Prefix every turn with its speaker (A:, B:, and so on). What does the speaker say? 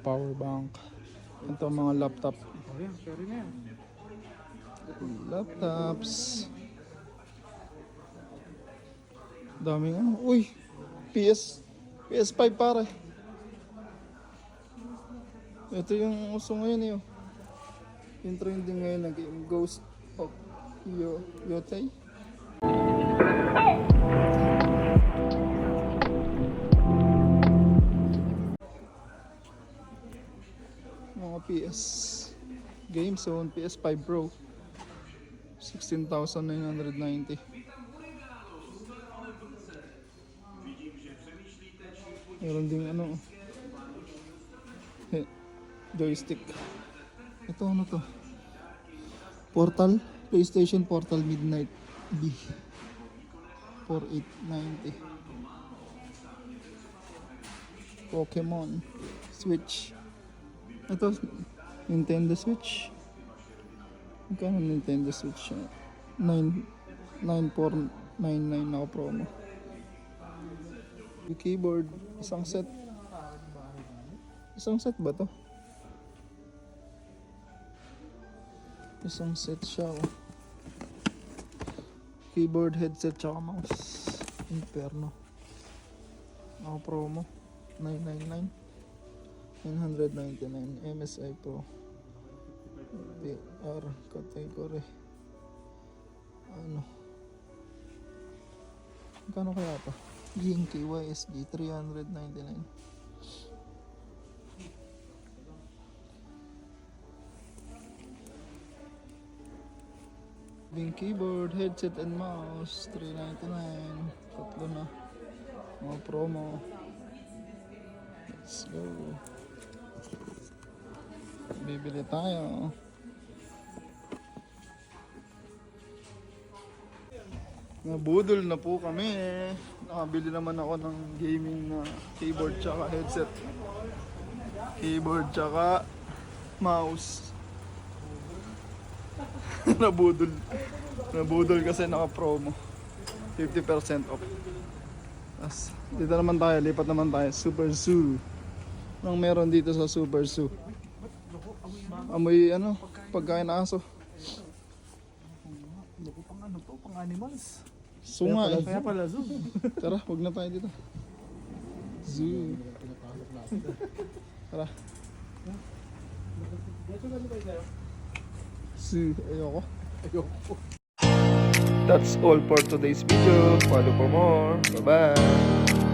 A: power bank. Ito mga laptop.
B: Oh yan, carry na yan.
A: Laptops. Daming ano. Uy! PS5 pare. Ito yung uso ngayon eh. Yung trending ngayon na game. Ghost of Yotei. Mga PS Game Zone PS5 Pro 16,990. Meron ding ano joystick. Ito ano to? Portal, PlayStation Portal Midnight B 4890. Pokemon Switch. Ito Nintendo Switch. Magkano Nintendo Switch? 9499 ako promo. Yung keyboard, isang set. Isang set ba to? Isang set siya. Oh. Keyboard, headset, tsaka mouse. Inferno. Ako promo. 999. 999. MSI Pro. PR category. Ano? Magkano kaya ito? Yingki YSD 399. Bing keyboard, headset and mouse 399. Tatlo na. Mga promo. Let's go. Bibili tayo. Nabudol na po kami. Nakabili naman ako ng gaming na keyboard tsaka headset. Keyboard tsaka mouse. Nabudol. Nabudol kasi naka-promo. 50% off. As, dito naman tayo, lipat naman tayo. Super Zoo. Anong meron dito sa Super Zoo? Amoy ano, pagkain na aso.
B: Loko pang ano to, pang animals.
A: Sunga eh.
B: Kaya pala zoo.
A: Tara, wag na tayo dito. Zoo. Tara. Zoo. Ayoko. That's all for today's video. Follow for more. Bye-bye.